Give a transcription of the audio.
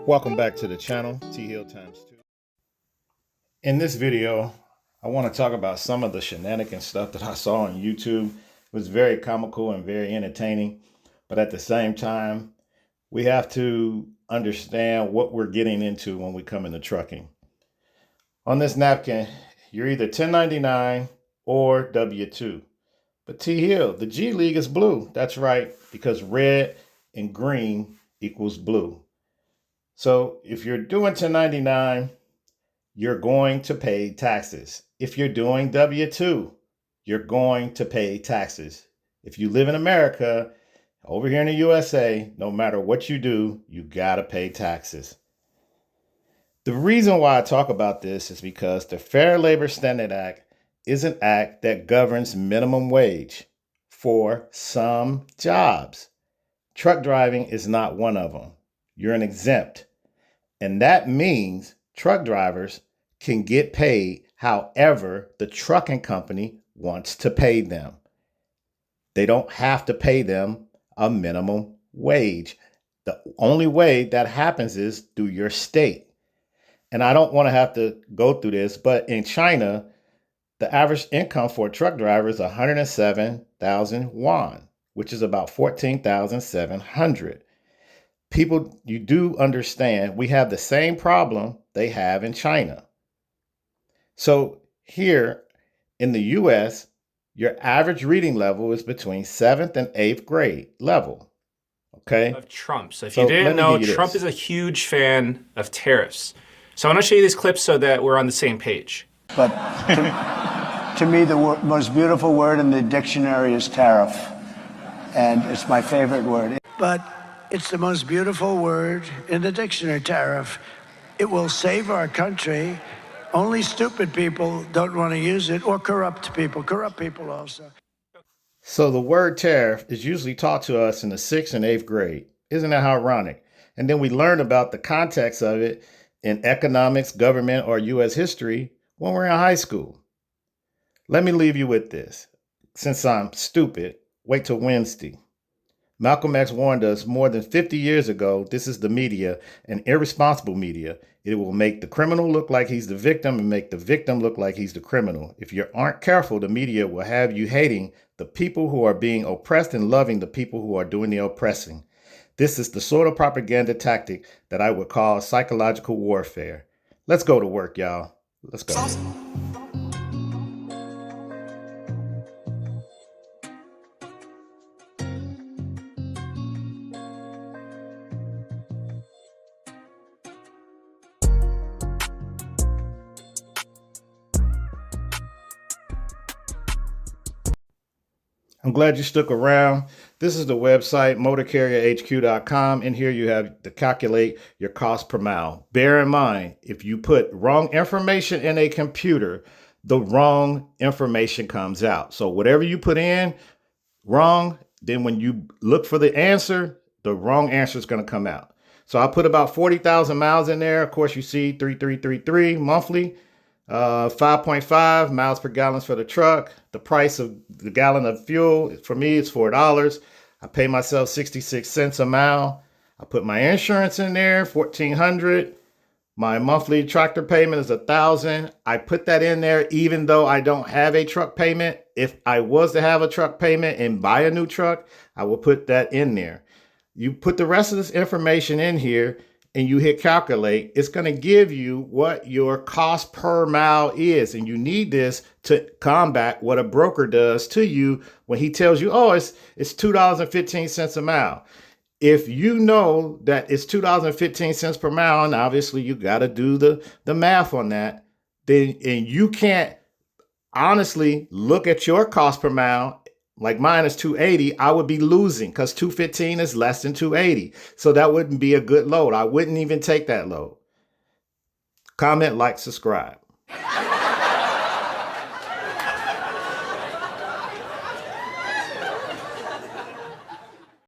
Welcome back to the channel, T Hill times 2. In this video, I want to talk about some of the shenanigans stuff that I saw on YouTube. It was very comical and very entertaining, but at the same time, we have to understand what we're getting into when we come into trucking. On this napkin, you're either 1099 or W-2. But T Hill, the G League is blue. That's right, because red and green equals blue. So if you're doing 1099, you're going to pay taxes. If you're doing W-2, you're going to pay taxes. If you live in America, over here in the USA, no matter what you do, you gotta pay taxes. The reason why I talk about this is because the Fair Labor Standards Act is an act that governs minimum wage for some jobs. Truck driving is not one of them. You're an exempt. And that means truck drivers can get paid however the trucking company wants to pay them. They don't have to pay them a minimum wage. The only way that happens is through your state. And I don't want to have to go through this, but in China, the average income for a truck driver is 107,000 yuan, which is about 14,700. People, you do understand we have the same problem they have in China. So here in the US, your average reading level is between 7th and 8th grade level. Okay. Of Trump. So if you didn't know, Trump is a huge fan of tariffs. So I want to show you these clips so that we're on the same page. But to me, the most beautiful word in the dictionary is tariff. And it's my favorite word. But it's the most beautiful word in the dictionary, tariff. It will save our country. Only stupid people don't want to use it, or corrupt people also. So the word tariff is usually taught to us in the 6th and 8th grade. Isn't that ironic? And then we learn about the context of it in economics, government, or U.S. history when we're in high school. Let me leave you with this. Since I'm stupid, wait till Wednesday. Malcolm X warned us more than 50 years ago, this is the media, an irresponsible media. It will make the criminal look like he's the victim and make the victim look like he's the criminal. If you aren't careful, the media will have you hating the people who are being oppressed and loving the people who are doing the oppressing. This is the sort of propaganda tactic that I would call psychological warfare. Let's go to work, y'all. Let's go. I'm glad you stuck around. This is the website, motorcarrierhq.com. In here, you have to calculate your cost per mile. Bear in mind, if you put wrong information in a computer, the wrong information comes out. So whatever you put in wrong, then when you look for the answer, the wrong answer is going to come out. So I put about 40,000 miles in there. Of course, you see 3333 monthly. 5.5 miles per gallon for the truck. The price of the gallon of fuel for me is $4. I pay myself 66 cents a mile. I put my insurance in there, $1,400. My monthly tractor payment is $1,000. I put that in there even though I don't have a truck payment. If I was to have a truck payment and buy a new truck, I will put that in there. You put the rest of this information in here and you hit calculate, it's going to give you what your cost per mile is. And you need this to combat what a broker does to you when he tells you, oh, it's $2.15 a mile. If you know that it's $2.15 per mile, and obviously you got to do the math on that, then and you can't honestly look at your cost per mile. Like mine is 280, I would be losing because 215 is less than 280. So that wouldn't be a good load. I wouldn't even take that load. Comment, like, subscribe.